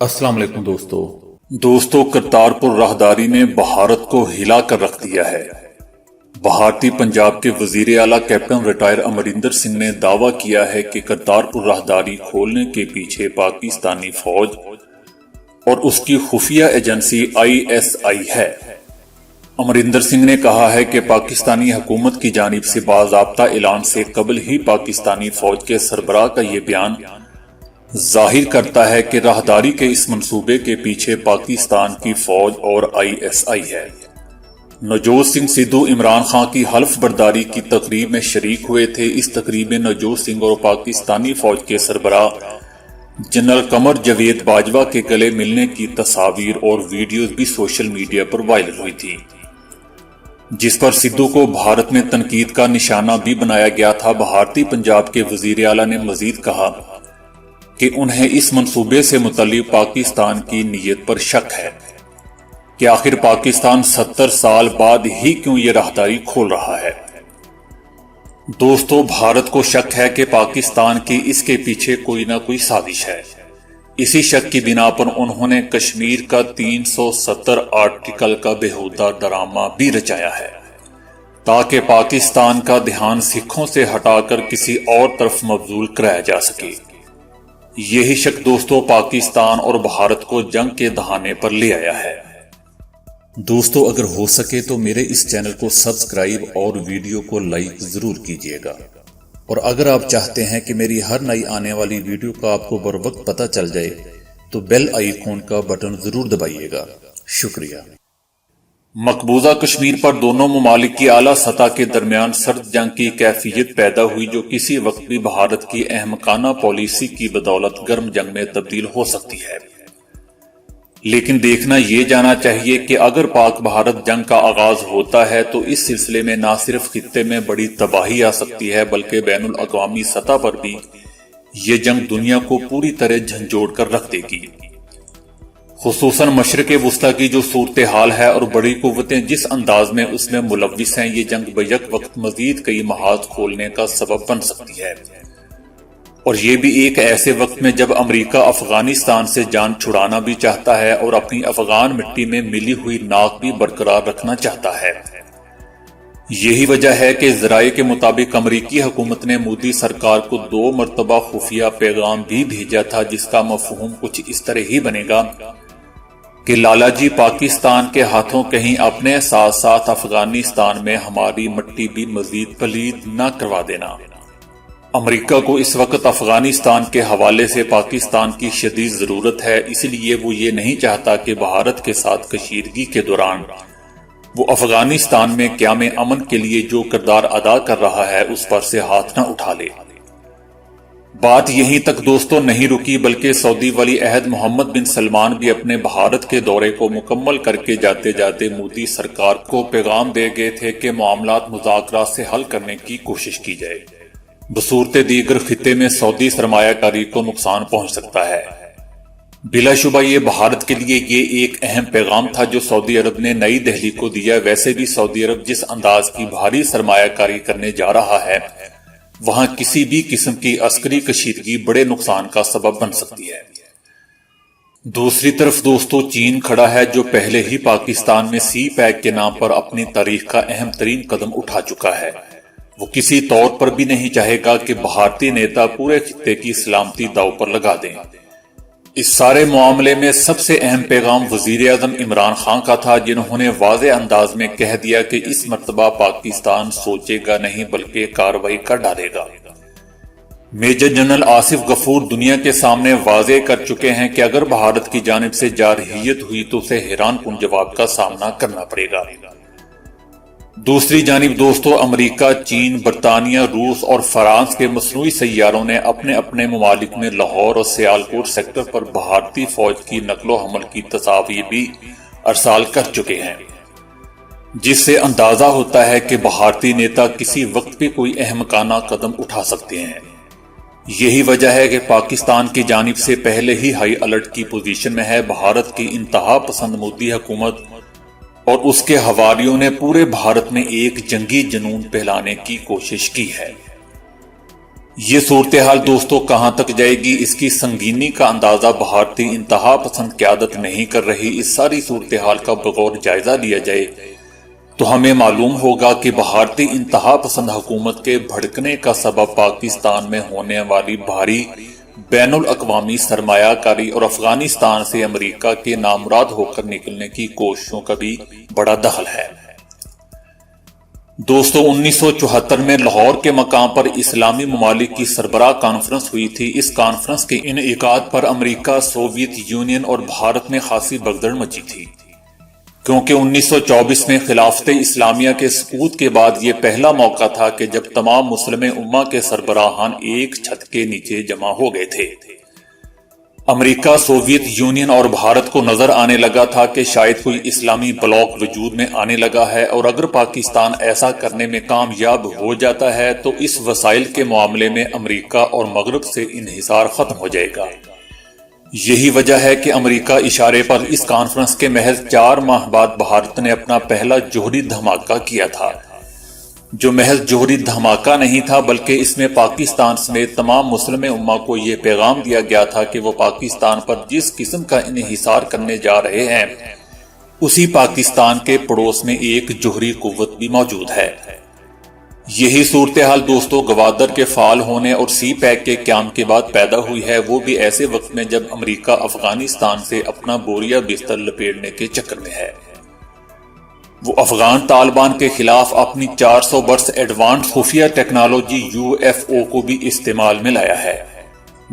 السلام علیکم دوستو کرتارپور راہداری نے بھارت کو ہلا کر رکھ دیا ہے۔ بھارتی پنجاب کے وزیر اعلیٰ کیپٹن ریٹائر امریندر سنگھ نے دعویٰ کیا ہے کہ کرتارپور راہداری کھولنے کے پیچھے پاکستانی فوج اور اس کی خفیہ ایجنسی ISI ہے۔ امریندر سنگھ نے کہا ہے کہ پاکستانی حکومت کی جانب سے باضابطہ اعلان سے قبل ہی پاکستانی فوج کے سربراہ کا یہ بیان ظاہر کرتا ہے کہ راہداری کے اس منصوبے کے پیچھے پاکستان کی فوج اور ISI ہے۔ نوجوت سنگھ سدھو عمران خان کی حلف برداری کی تقریب میں شریک ہوئے تھے۔ اس تقریب میں نوجوت سنگھ اور پاکستانی فوج کے سربراہ جنرل قمر جاوید باجوہ کے گلے ملنے کی تصاویر اور ویڈیوز بھی سوشل میڈیا پر وائرل ہوئی تھی، جس پر سدھو کو بھارت میں تنقید کا نشانہ بھی بنایا گیا تھا۔ بھارتی پنجاب کے وزیر اعلیٰ نے مزید کہا کہ انہیں اس منصوبے سے متعلق پاکستان کی نیت پر شک ہے کہ آخر پاکستان 70 سال بعد ہی کیوں یہ راہداری کھول رہا ہے۔ دوستو، بھارت کو شک ہے کہ پاکستان کی اس کے پیچھے کوئی نہ کوئی سازش ہے۔ اسی شک کی بنا پر انہوں نے کشمیر کا 370 آرٹیکل کا بیہودہ ڈرامہ بھی رچایا ہے، تاکہ پاکستان کا دھیان سکھوں سے ہٹا کر کسی اور طرف مبذول کرایا جا سکے۔ یہی شک دوستو پاکستان اور بھارت کو جنگ کے دہانے پر لے آیا ہے۔ دوستو، اگر ہو سکے تو میرے اس چینل کو سبسکرائب اور ویڈیو کو لائک ضرور کیجیے گا، اور اگر آپ چاہتے ہیں کہ میری ہر نئی آنے والی ویڈیو کا آپ کو بروقت پتہ چل جائے تو بیل آئیکن کا بٹن ضرور دبائیے گا۔ شکریہ۔ مقبوضہ کشمیر پر دونوں ممالک کی اعلیٰ سطح کے درمیان سرد جنگ کی کیفیت پیدا ہوئی، جو کسی وقت بھی بھارت کی احمقانہ پالیسی کی بدولت گرم جنگ میں تبدیل ہو سکتی ہے۔ لیکن دیکھنا یہ جانا چاہیے کہ اگر پاک بھارت جنگ کا آغاز ہوتا ہے تو اس سلسلے میں نہ صرف خطے میں بڑی تباہی آ سکتی ہے، بلکہ بین الاقوامی سطح پر بھی یہ جنگ دنیا کو پوری طرح جھنجھوڑ کر رکھ دے گی۔ خصوصاً مشرق وسطیٰ کی جو صورتحال ہے اور بڑی قوتیں جس انداز میں اس میں ملوث ہیں، یہ جنگ بیک وقت مزید کئی محاذ کھولنے کا سبب بن سکتی ہے، اور یہ بھی ایک ایسے وقت میں جب امریکہ افغانستان سے جان چھڑانا بھی چاہتا ہے اور اپنی افغان مٹی میں ملی ہوئی ناک بھی برقرار رکھنا چاہتا ہے۔ یہی وجہ ہے کہ ذرائع کے مطابق امریکی حکومت نے مودی سرکار کو 2 مرتبہ خفیہ پیغام بھی بھیجا تھا، جس کا مفہوم کچھ اس طرح ہی بنے گا کہ لالا جی، پاکستان کے ہاتھوں کہیں اپنے ساتھ ساتھ افغانستان میں ہماری مٹی بھی مزید پلید نہ کروا دینا۔ امریکہ کو اس وقت افغانستان کے حوالے سے پاکستان کی شدید ضرورت ہے، اس لیے وہ یہ نہیں چاہتا کہ بھارت کے ساتھ کشیدگی کے دوران وہ افغانستان میں قیام امن کے لیے جو کردار ادا کر رہا ہے اس پر سے ہاتھ نہ اٹھا لے۔ بات یہیں تک دوستو نہیں رکی، بلکہ سعودی ولی عہد محمد بن سلمان بھی اپنے بھارت کے دورے کو مکمل کر کے جاتے جاتے مودی سرکار کو پیغام دے گئے تھے کہ معاملات مذاکرات سے حل کرنے کی کوشش کی جائے، بصورت دیگر خطے میں سعودی سرمایہ کاری کو نقصان پہنچ سکتا ہے۔ بلا شبہ یہ بھارت کے لیے یہ ایک اہم پیغام تھا جو سعودی عرب نے نئی دہلی کو دیا۔ ویسے بھی سعودی عرب جس انداز کی بھاری سرمایہ کاری کرنے جا رہا ہے، وہاں کسی بھی قسم کی عسکری کشیدگی بڑے نقصان کا سبب بن سکتی ہے۔ دوسری طرف دوستو چین کھڑا ہے، جو پہلے ہی پاکستان میں سی پیک کے نام پر اپنی تاریخ کا اہم ترین قدم اٹھا چکا ہے۔ وہ کسی طور پر بھی نہیں چاہے گا کہ بھارتی نیتا پورے خطے کی سلامتی داؤ پر لگا دیں۔ اس سارے معاملے میں سب سے اہم پیغام وزیر اعظم عمران خان کا تھا، جنہوں نے واضح انداز میں کہہ دیا کہ اس مرتبہ پاکستان سوچے گا نہیں بلکہ کارروائی کر ڈالے گا۔ میجر جنرل آصف غفور دنیا کے سامنے واضح کر چکے ہیں کہ اگر بھارت کی جانب سے جارحیت ہوئی تو اسے حیران کن جواب کا سامنا کرنا پڑے گا۔ دوسری جانب دوستو امریکہ، چین، برطانیہ، روس اور فرانس کے مصنوعی سیاروں نے اپنے اپنے ممالک میں لاہور اور سیالکوٹ سیکٹر پر بھارتی فوج کی نقل و حمل کی تصاویر بھی ارسال کر چکے ہیں، جس سے اندازہ ہوتا ہے کہ بھارتی نیتا کسی وقت بھی کوئی احمقانہ قدم اٹھا سکتے ہیں۔ یہی وجہ ہے کہ پاکستان کی جانب سے پہلے ہی ہائی الرٹ کی پوزیشن میں ہے۔ بھارت کی انتہا پسند مودی حکومت اور اس کے حواریوں نے پورے بھارت میں ایک جنگی جنون پھیلانے کی کوشش کی ہے۔ یہ صورتحال دوستو کہاں تک جائے گی، اس کی سنگینی کا اندازہ بھارتی انتہا پسند قیادت نہیں کر رہی۔ اس ساری صورتحال کا بغور جائزہ لیا جائے تو ہمیں معلوم ہوگا کہ بھارتی انتہا پسند حکومت کے بھڑکنے کا سبب پاکستان میں ہونے والی بھاری بین الاقوامی سرمایہ کاری اور افغانستان سے امریکہ کے نامراد ہو کر نکلنے کی کوششوں کا بھی بڑا دخل ہے۔ دوستو 1974 میں لاہور کے مقام پر اسلامی ممالک کی سربراہ کانفرنس ہوئی تھی۔ اس کانفرنس کے انعقاد پر امریکہ، سوویت یونین اور بھارت میں خاصی بھگدڑ مچی تھی، کیونکہ 1924 میں خلافت اسلامیہ کے سقوط کے بعد یہ پہلا موقع تھا کہ جب تمام مسلم امہ کے سربراہان ایک چھت کے نیچے جمع ہو گئے تھے۔ امریکہ، سوویت یونین اور بھارت کو نظر آنے لگا تھا کہ شاید کوئی اسلامی بلاک وجود میں آنے لگا ہے، اور اگر پاکستان ایسا کرنے میں کامیاب ہو جاتا ہے تو اس وسائل کے معاملے میں امریکہ اور مغرب سے انحصار ختم ہو جائے گا۔ یہی وجہ ہے کہ امریکہ اشارے پر اس کانفرنس کے محض 4 ماہ بعد بھارت نے اپنا پہلا جوہری دھماکہ کیا تھا، جو محض جوہری دھماکہ نہیں تھا بلکہ اس میں پاکستان سمیت تمام مسلم امہ کو یہ پیغام دیا گیا تھا کہ وہ پاکستان پر جس قسم کا انحصار کرنے جا رہے ہیں، اسی پاکستان کے پڑوس میں ایک جوہری قوت بھی موجود ہے۔ یہی صورتحال دوستو گوادر کے فعال ہونے اور سی پیک کے قیام کے بعد پیدا ہوئی ہے، وہ بھی ایسے وقت میں جب امریکہ افغانستان سے اپنا بوریا بستر لپیٹنے کے چکر میں ہے۔ وہ افغان طالبان کے خلاف اپنی 400 برس ایڈوانس خفیہ ٹیکنالوجی UFO کو بھی استعمال میں لایا ہے،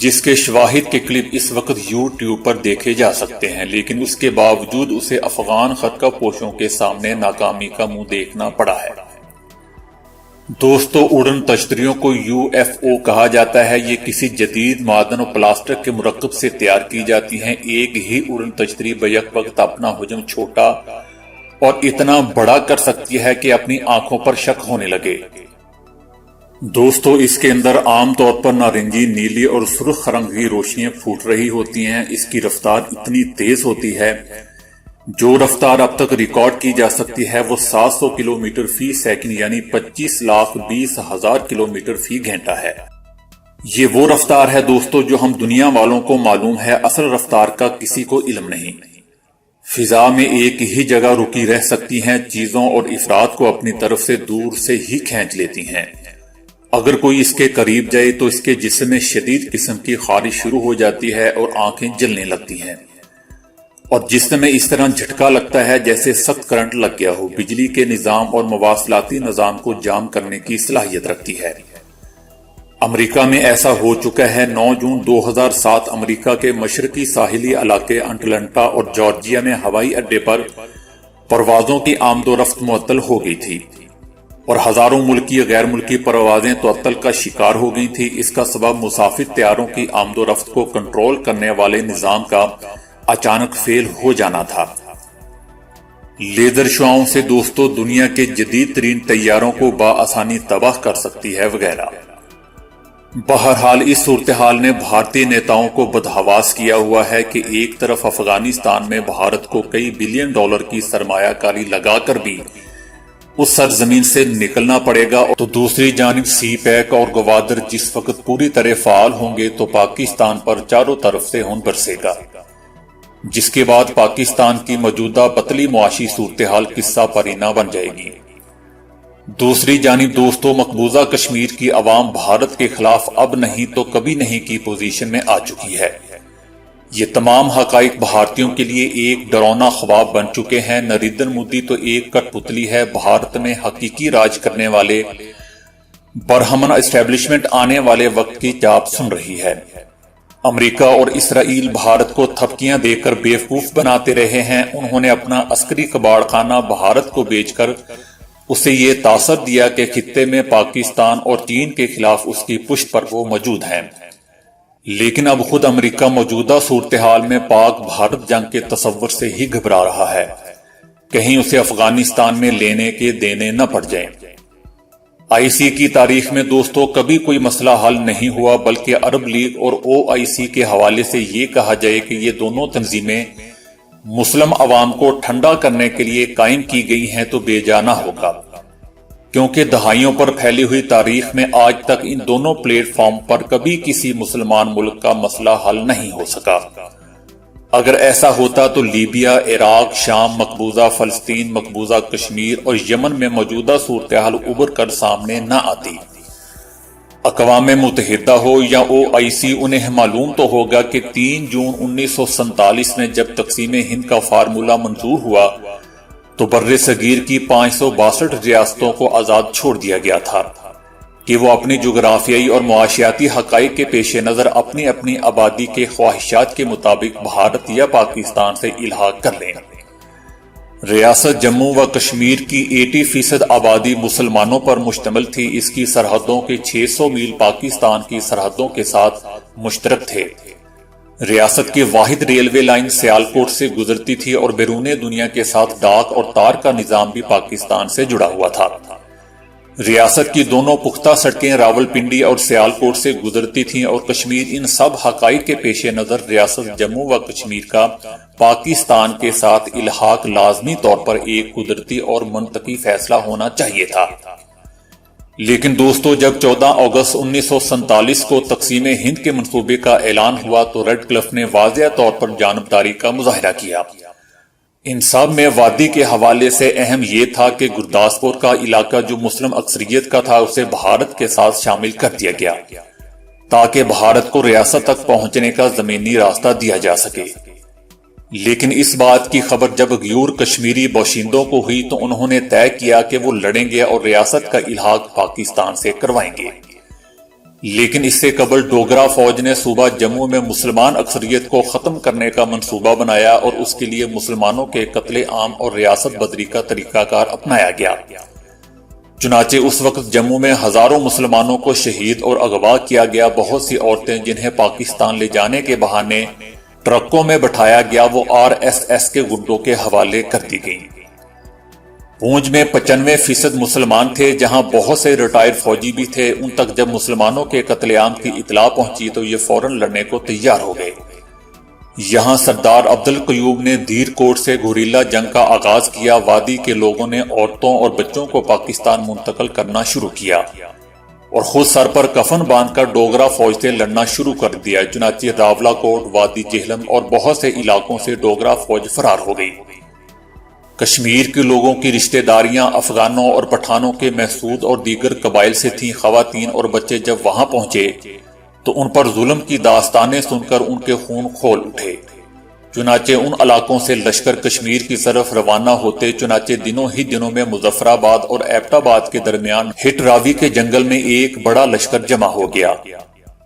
جس کے شواہد کے کلپ اس وقت YouTube پر دیکھے جا سکتے ہیں، لیکن اس کے باوجود اسے افغان خطہ پوشوں کے سامنے ناکامی کا منہ دیکھنا پڑا ہے۔ دوستو اڑن تشتریوں کو UFO کہا جاتا ہے۔ یہ کسی جدید معدن و پلاسٹک کے مرکب سے تیار کی جاتی ہیں۔ ایک ہی اڑن تشتری بیک وقت اپنا حجم چھوٹا اور اتنا بڑا کر سکتی ہے کہ اپنی آنکھوں پر شک ہونے لگے۔ دوستو اس کے اندر عام طور پر نارنجی، نیلی اور سرخ رنگ کی روشنیاں پھوٹ رہی ہوتی ہیں۔ اس کی رفتار اتنی تیز ہوتی ہے، جو رفتار اب تک ریکارڈ کی جا سکتی ہے وہ 700 کلومیٹر فی سیکنڈ یعنی 25,20,000 کلومیٹر فی گھنٹہ ہے۔ یہ وہ رفتار ہے دوستو جو ہم دنیا والوں کو معلوم ہے، اصل رفتار کا کسی کو علم نہیں۔ فضا میں ایک ہی جگہ رکی رہ سکتی ہیں، چیزوں اور افراد کو اپنی طرف سے دور سے ہی کھینچ لیتی ہیں۔ اگر کوئی اس کے قریب جائے تو اس کے جسم میں شدید قسم کی خارش شروع ہو جاتی ہے اور آنکھیں جلنے لگتی ہیں، اور جسم میں اس طرح جھٹکا لگتا ہے جیسے سخت کرنٹ لگ گیا ہو۔ بجلی کے نظام اور مواصلاتی نظام کو جام کرنے کی صلاحیت رکھتی ہے۔ امریکہ میں ایسا ہو چکا ہے۔ 9 جون 2007 امریکہ کے مشرقی ساحلی علاقے اٹلانٹا اور جارجیا میں ہوائی اڈے پر پروازوں کی آمد و رفت معطل ہو گئی تھی، اور ہزاروں ملکی غیر ملکی پروازیں تعطل کا شکار ہو گئی تھی۔ اس کا سبب مسافر طیاروں کی آمد و رفت کو کنٹرول کرنے والے نظام کا اچانک فیل ہو جانا تھا۔ لیزر شعاؤں سے دوستو دنیا کے جدید ترین طیاروں کو بآسانی تباہ کر سکتی ہے وغیرہ۔ بہرحال اس صورتحال نے بھارتی نیتاؤں کو بدحواس کیا ہوا ہے کہ ایک طرف افغانستان میں بھارت کو کئی بلین ڈالر کی سرمایہ کاری لگا کر بھی اس سرزمین سے نکلنا پڑے گا، تو دوسری جانب سی پیک اور گوادر جس وقت پوری طرح فعال ہوں گے تو پاکستان پر چاروں طرف سے خون برسے گا، جس کے بعد پاکستان کی موجودہ پتلی معاشی صورتحال قصہ پرینہ بن جائے گی۔ دوسری جانب دوستو مقبوضہ کشمیر کی عوام بھارت کے خلاف اب نہیں تو کبھی نہیں کی پوزیشن میں آ چکی ہے۔ یہ تمام حقائق بھارتیوں کے لیے ایک ڈراؤنا خواب بن چکے ہیں۔ نریندر مودی تو ایک کٹ پتلی ہے، بھارت میں حقیقی راج کرنے والے برہمن اسٹیبلشمنٹ آنے والے وقت کی چاپ سن رہی ہے۔ امریکہ اور اسرائیل بھارت کو تھپکیاں دے کر بیوقوف بناتے رہے ہیں۔ انہوں نے اپنا عسکری کباڑ خانہ بھارت کو بیچ کر اسے یہ تاثر دیا کہ خطے میں پاکستان اور چین کے خلاف اس کی پشت پر وہ موجود ہیں، لیکن اب خود امریکہ موجودہ صورتحال میں پاک بھارت جنگ کے تصور سے ہی گھبرا رہا ہے، کہیں اسے افغانستان میں لینے کے دینے نہ پڑ جائیں۔ IC کی تاریخ میں دوستو کبھی کوئی مسئلہ حل نہیں ہوا، بلکہ عرب لیگ اور OIC کے حوالے سے یہ کہا جائے کہ یہ دونوں تنظیمیں مسلم عوام کو ٹھنڈا کرنے کے لیے قائم کی گئی ہیں تو بے جا نہ ہوگا۔ کیونکہ دہائیوں پر پھیلی ہوئی تاریخ میں آج تک ان دونوں پلیٹ فارم پر کبھی کسی مسلمان ملک کا مسئلہ حل نہیں ہو سکا۔ اگر ایسا ہوتا تو لیبیا، عراق، شام، مقبوضہ فلسطین، مقبوضہ کشمیر اور یمن میں موجودہ صورتحال ابھر کر سامنے نہ آتی۔ اقوام متحدہ ہو یا OIC، انہیں معلوم تو ہوگا کہ 3 جون 1947 میں جب تقسیم ہند کا فارمولہ منظور ہوا تو بر صغیر کی 562 ریاستوں کو آزاد چھوڑ دیا گیا تھا کہ وہ اپنی جغرافیائی اور معاشیاتی حقائق کے پیش نظر اپنی اپنی آبادی کے خواہشات کے مطابق بھارت یا پاکستان سے الحاق کر لیں۔ ریاست جموں و کشمیر کی 80% آبادی مسلمانوں پر مشتمل تھی۔ اس کی سرحدوں کے 600 میل پاکستان کی سرحدوں کے ساتھ مشترک تھے۔ ریاست کی واحد ریلوے لائن سیالکوٹ سے گزرتی تھی اور بیرون دنیا کے ساتھ ڈاک اور تار کا نظام بھی پاکستان سے جڑا ہوا تھا۔ ریاست کی دونوں پختہ سڑکیں راولپنڈی اور سیالکوٹ سے گزرتی تھیں اور کشمیر ان سب حقائق کے پیش نظر ریاست جموں و کشمیر کا پاکستان کے ساتھ الحاق لازمی طور پر ایک قدرتی اور منطقی فیصلہ ہونا چاہیے تھا۔ لیکن دوستو، جب 14 اگست 1947 کو تقسیم ہند کے منصوبے کا اعلان ہوا تو ریڈ کلف نے واضح طور پر جانبداری کا مظاہرہ کیا۔ ان سب میں وادی کے حوالے سے اہم یہ تھا کہ گرداسپور کا علاقہ جو مسلم اکثریت کا تھا اسے بھارت کے ساتھ شامل کر دیا گیا تاکہ بھارت کو ریاست تک پہنچنے کا زمینی راستہ دیا جا سکے۔ لیکن اس بات کی خبر جب غیور کشمیری باشندوں کو ہوئی تو انہوں نے طے کیا کہ وہ لڑیں گے اور ریاست کا الحاق پاکستان سے کروائیں گے۔ لیکن اس سے قبل ڈوگرا فوج نے صوبہ جموں میں مسلمان اکثریت کو ختم کرنے کا منصوبہ بنایا اور اس کے لیے مسلمانوں کے قتل عام اور ریاست بدری کا طریقہ کار اپنایا گیا۔ چنانچہ اس وقت جموں میں ہزاروں مسلمانوں کو شہید اور اغوا کیا گیا۔ بہت سی عورتیں جنہیں پاکستان لے جانے کے بہانے ٹرکوں میں بٹھایا گیا وہ RSS کے گڈوں کے حوالے کر دی گئیں۔ پونچھ میں 95% مسلمان تھے جہاں بہت سے ریٹائر فوجی بھی تھے۔ ان تک جب مسلمانوں کے قتل عام کی اطلاع پہنچی تو یہ فوراً لڑنے کو تیار ہو گئے۔ یہاں سردار عبدالقیوم نے دھیر کوٹ سے گوریلا جنگ کا آغاز کیا۔ وادی کے لوگوں نے عورتوں اور بچوں کو پاکستان منتقل کرنا شروع کیا اور خود سر پر کفن باندھ کر ڈوگرا فوج سے لڑنا شروع کر دیا۔ چنانچہ راولا کوٹ، وادی جہلم اور بہت سے علاقوں سے ڈوگرا فوج فرار ہو گئی۔ کشمیر کے لوگوں کی رشتہ داریاں افغانوں اور پٹھانوں کے محسود اور دیگر قبائل سے تھیں۔ خواتین اور بچے جب وہاں پہنچے تو ان پر ظلم کی داستانیں سن کر ان کے خون کھول اٹھے۔ چنانچہ ان علاقوں سے لشکر کشمیر کی طرف روانہ ہوتے۔ چنانچہ دنوں میں مظفر آباد اور ایبٹ آباد کے درمیان ہٹ راوی کے جنگل میں ایک بڑا لشکر جمع ہو گیا۔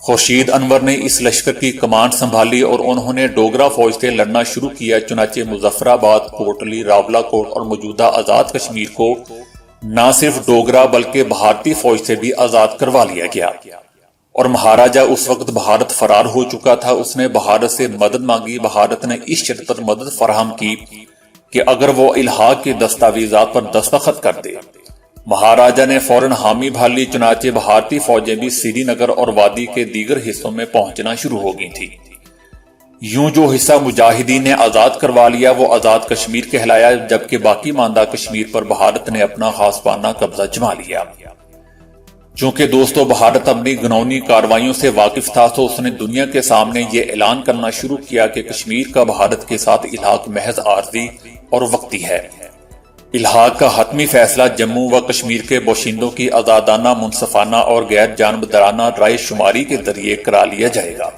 خورشید انور نے اس لشکر کی کمانڈ سنبھالی اور انہوں نے ڈوگرا فوج سے لڑنا شروع کیا۔ چنانچہ مظفر آباد، کوٹلی، راولا کوٹ اور موجودہ آزاد کشمیر کو نہ صرف ڈوگرا بلکہ بھارتی فوج سے بھی آزاد کروا لیا گیا۔ اور مہاراجہ اس وقت بھارت فرار ہو چکا تھا۔ اس نے بھارت سے مدد مانگی۔ بھارت نے اس شرط پر مدد فراہم کی کہ اگر وہ الحاق کے دستاویزات پر دستخط کر دے۔ مہاراجہ نے فوراً حامی بھالی۔ چنانچہ بھارتی فوجیں بھی سری نگر اور وادی کے دیگر حصوں میں پہنچنا شروع ہو گئی تھی۔ یوں جو حصہ مجاہدین نے آزاد کروا لیا وہ آزاد کشمیر کہلایا، جبکہ باقی ماندہ کشمیر پر بھارت نے اپنا غاصبانہ قبضہ جما لیا۔ چونکہ دوستو بھارت اپنی گنونی کارروائیوں سے واقف تھا تو اس نے دنیا کے سامنے یہ اعلان کرنا شروع کیا کہ کشمیر کا بھارت کے ساتھ الحاق محض عارضی اور وقتی ہے۔ الحاق کا حتمی فیصلہ جموں و کشمیر کے باشندوں کی آزادانہ، منصفانہ اور غیر جانبدارانہ رائے شماری کے ذریعے کرا لیا جائے گا۔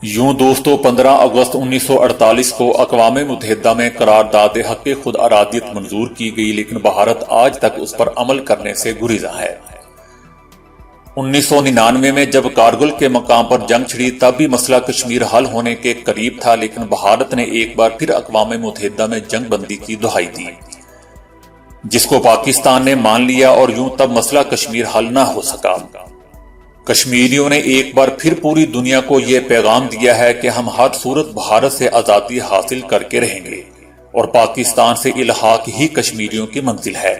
یوں دوستو 15 اگست 1948 کو اقوام متحدہ میں قرارداد حق خود ارادیت منظور کی گئی، لیکن بھارت آج تک اس پر عمل کرنے سے گریزاں ہے۔ 1999 میں جب کارگل کے مقام پر جنگ چھڑی تب بھی مسئلہ کشمیر حل ہونے کے قریب تھا، لیکن بھارت نے ایک بار پھر اقوام متحدہ میں جنگ بندی کی دہائی دی، جس کو پاکستان نے مان لیا اور یوں تب مسئلہ کشمیر حل نہ ہو سکا۔ کشمیریوں نے ایک بار پھر پوری دنیا کو یہ پیغام دیا ہے کہ ہم ہر صورت بھارت سے آزادی حاصل کر کے رہیں گے اور پاکستان سے الحاق ہی کشمیریوں کی منزل ہے۔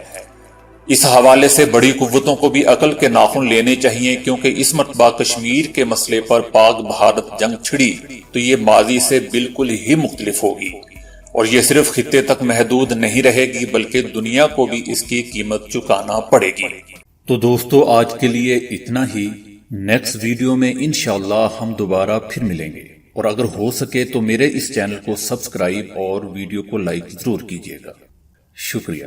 اس حوالے سے بڑی قوتوں کو بھی عقل کے ناخن لینے چاہیے، کیونکہ اس مرتبہ کشمیر کے مسئلے پر پاک بھارت جنگ چھڑی تو یہ ماضی سے بالکل ہی مختلف ہوگی اور یہ صرف خطے تک محدود نہیں رہے گی بلکہ دنیا کو بھی اس کی قیمت چکانا پڑے گی۔ تو دوستو آج کے لیے اتنا ہی، نیکسٹ ویڈیو میں انشاءاللہ ہم دوبارہ پھر ملیں گے، اور اگر ہو سکے تو میرے اس چینل کو سبسکرائب اور ویڈیو کو لائک ضرور کیجیے گا۔ شکریہ۔